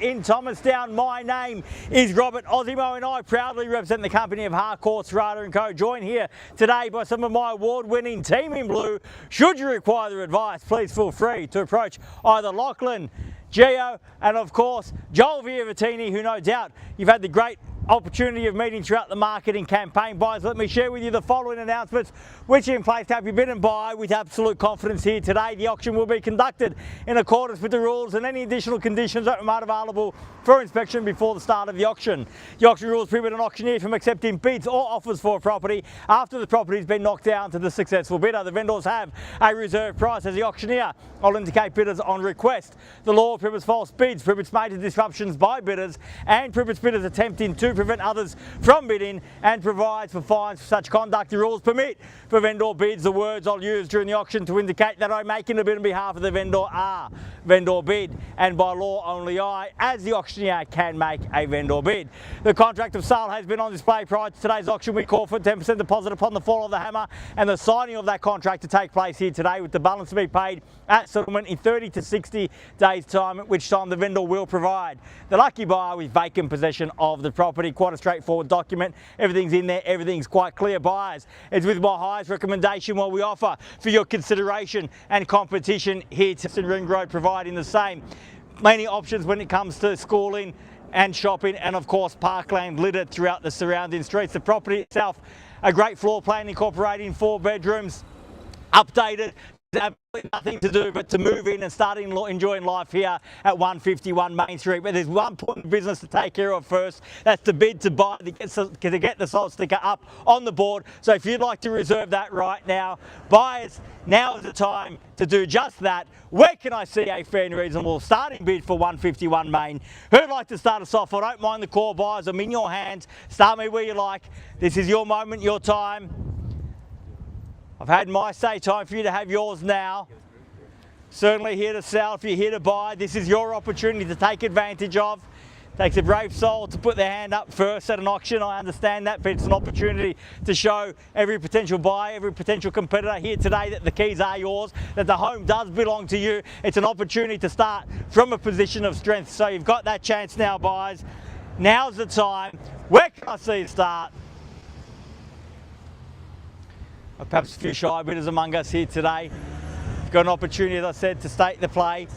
in Thomastown. My name is Robert Ozzimo and I proudly represent the company of Harcourts, Rata & Co. Joined here today by some of my award-winning team in blue. Should you require their advice, please feel free to approach either Lachlan, Gio and of course Joel Viavattene, who no doubt you've had the great opportunity of meeting throughout the marketing campaign. Buyers, let me share with you the following announcements which are in place to help you bid and buy with absolute confidence here today. The auction will be conducted in accordance with the rules and any additional conditions that are made available for inspection before the start of the auction. The auction rules prohibit an auctioneer from accepting bids or offers for a property after the property has been knocked down to the successful bidder. The vendors have a reserve price as the auctioneer. I'll indicate bidders on request. The law prohibits false bids, prohibits major disruptions by bidders and prohibits bidders attempting to prevent others from bidding and provides for fines for such conduct. The rules permit for vendor bids. The words I'll use during the auction to indicate that I'm making a bid on behalf of the vendor are vendor bid, and by law only I, as the auctioneer, can make a vendor bid. The contract of sale has been on display prior to today's auction. We call for a 10% deposit upon the fall of the hammer and the signing of that contract to take place here today, with the balance to be paid at settlement in 30 to 60 days time, at which time the vendor will provide the lucky buyer with vacant possession of the property. Quite a straightforward document. Everything's in there, everything's quite clear. Buyers, it's with my highest recommendation what we offer for your consideration and competition here to Ring Road, providing the same many options when it comes to schooling and shopping, and of course parkland littered throughout the surrounding streets. The property itself, a great floor plan incorporating 4 bedrooms, updated. Absolutely nothing to do but to move in and start enjoying life here at 151 Main Street. But there's one important business to take care of first. That's the bid to buy, to get the sold sticker up on the board. So if you'd like to reserve that right now, buyers, now is the time to do just that. Where can I see a fair and reasonable starting bid for 151 Main? Who'd like to start us off? I don't mind the call, buyers. I'm in your hands. Start me where you like. This is your moment, your time. I've had my say, time for you to have yours now. Certainly here to sell. If you're here to buy, this is your opportunity to take advantage of. Takes a brave soul to put their hand up first at an auction. I understand that, but it's an opportunity to show every potential buyer, every potential competitor here today that the keys are yours, that the home does belong to you. It's an opportunity to start from a position of strength. So you've got that chance now, buyers. Now's the time. Where can I see you start? Perhaps a few shy bidders among us here today. Got an opportunity, as I said, to stake the play.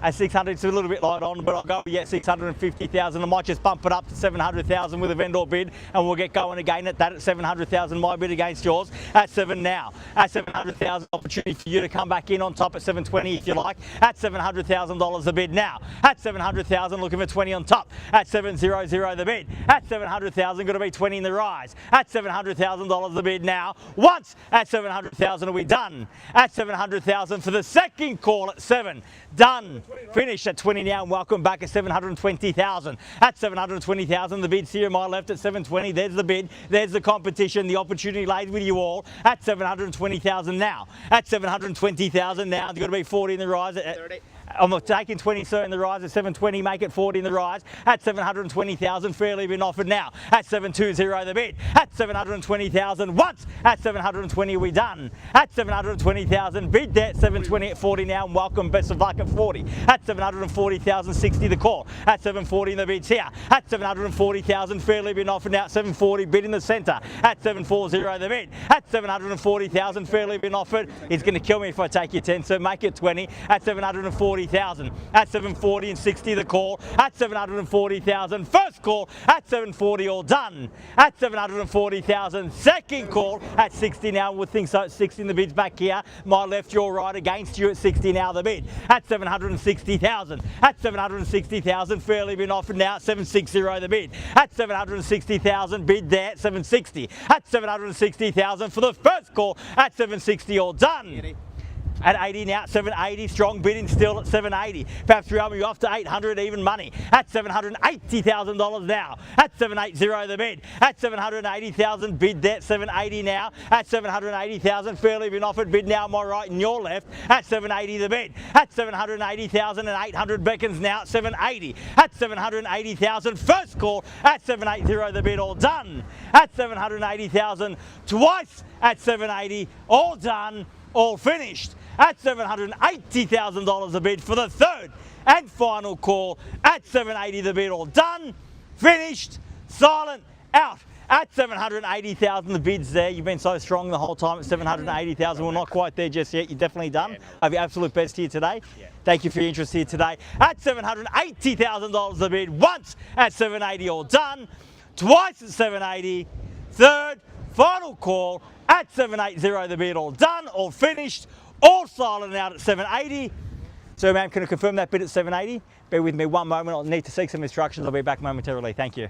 At 600, it's a little bit light on, but I'll go with 650,000. I might just bump it up to 700,000 with a vendor bid, and we'll get going again at that at 700,000. My bid against yours at 7 now. At 700,000, opportunity for you to come back in on top at 720 if you like. At $700,000 the bid now. At 700,000, looking for 20 on top. At 700 the bid. At 700,000, going to be 20 in the rise. At $700,000 the bid now. Once at 700,000 are we done. At 700,000 for the second call at 7. Done. Finished at 20 now, and welcome back at 720,000. At 720,000, the bid's here on my left at 720. There's the bid, there's the competition, the opportunity laid with you all at 720,000 now. At 720,000 now, there's got to be 40 in the rise. 30. I'm taking 20, sir, in the rise at 720, make it 40 in the rise. At 720,000, fairly been offered now. At 720 the bid. At 720,000 once. At 720 we done. At 720,000 bid there. 720 at 40 now, and welcome, best of luck at 40. At 740,000, 60 the call. At 740 the bid's here. At 740,000, fairly been offered now. 740 bid in the centre. At 740 the bid. At 740,000, fairly been offered. It's going to kill me if I take your 10, so make it 20. At 740,000. At 740 and 60 the call. At 740,000 first call. At 740 all done. At 740,000 second call. At 60 now, we'll think so. At 60 the bid's back here. My left, your right, against you at 60 now the bid. At 760,000. At 760,000 fairly been offered now. At 760 the bid. At 760,000 bid there. 760. At 760,000 for the first call. At 760 all done. At 80 now, 780, strong bidding still at 780. Perhaps we are off to 800 even money. At $780,000 now. At 780 the bid. At 780,000 bid there, 780 now. At 780,000 fairly been offered bid now, my right and your left. At 780 the bid. At 780,000 and 800 beckons now at 780. At 780,000 first call. At 780 the bid all done. At 780,000 twice at 780 all done. All finished at $780,000 a bid for the third and final call at $780 the bid. All done, finished, silent, out. At $780,000 the bid's there. You've been so strong the whole time at $780,000. We're not quite there just yet. You're definitely done. Have your absolute best here today. Thank you for your interest here today. At $780,000 the bid. Once at $780 all done. Twice at $780. Third, final call at $780 the bid. All done, all finished, all silent out at $780. So ma'am, can I confirm that bid at $780? Bear with me one moment. I'll need to seek some instructions. I'll be back momentarily. Thank you.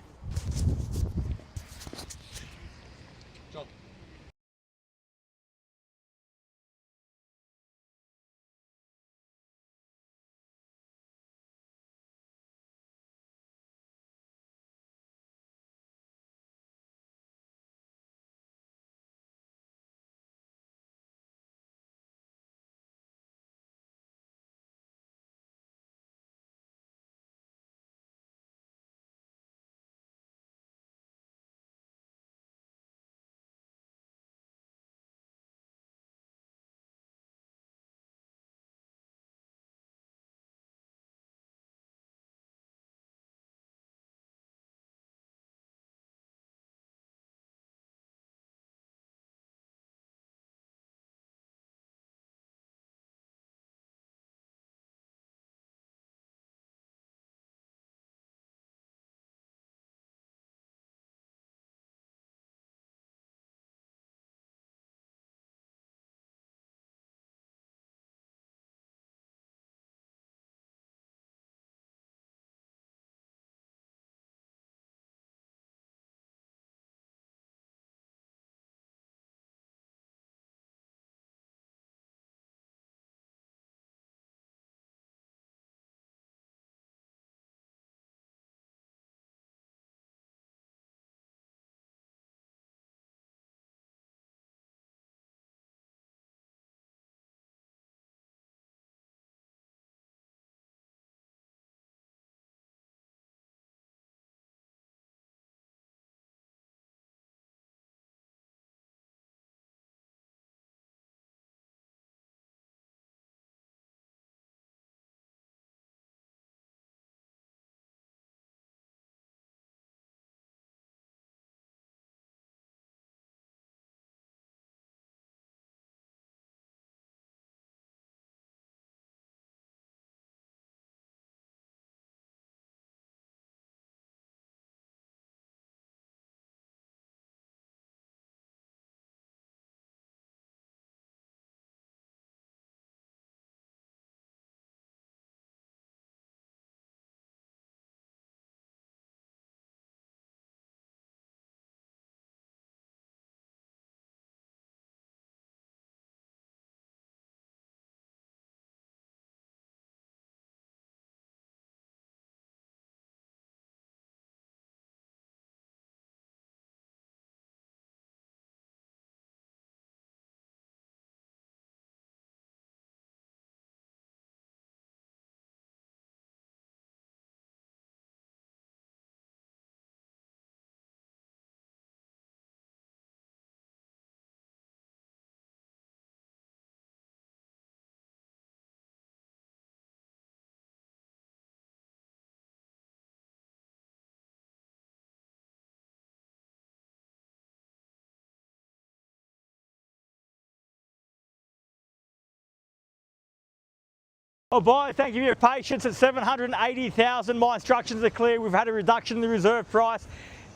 Oh boy, thank you for your patience at $780,000. My instructions are clear. We've had a reduction in the reserve price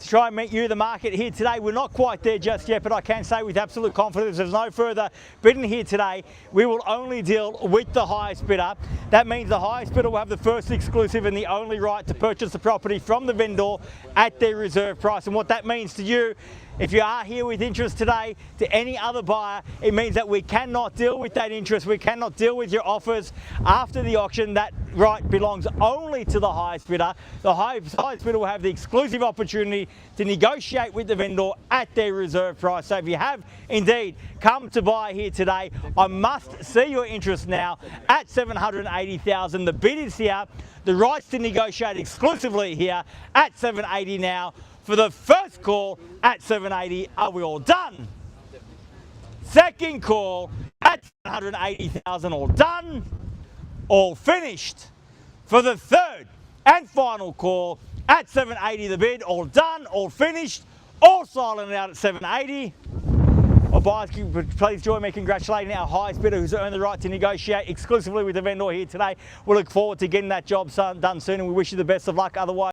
to try and meet you the market here today. We're not quite there just yet, but I can say with absolute confidence there's no further bidding here today. We will only deal with the highest bidder. That means the highest bidder will have the first exclusive and the only right to purchase the property from the vendor at their reserve price. And what that means to you, if you are here with interest today, to any other buyer, it means that we cannot deal with that interest. We cannot deal with your offers after the auction. That right belongs only to the highest bidder. The highest bidder will have the exclusive opportunity to negotiate with the vendor at their reserve price. So if you have indeed come to buy here today, I must see your interest now at $780,000. The bid is here. The rights to negotiate exclusively here at $780 now. For the first call at $780, are we all done? Second call at at 180,000. All done, all finished. For the third and final call at 780 the bid. All done, all finished, all silent out at 780. Well, buyers, please join me congratulating our highest bidder who's earned the right to negotiate exclusively with the vendor here today. We look forward to getting that job done soon, and we wish you the best of luck. Otherwise,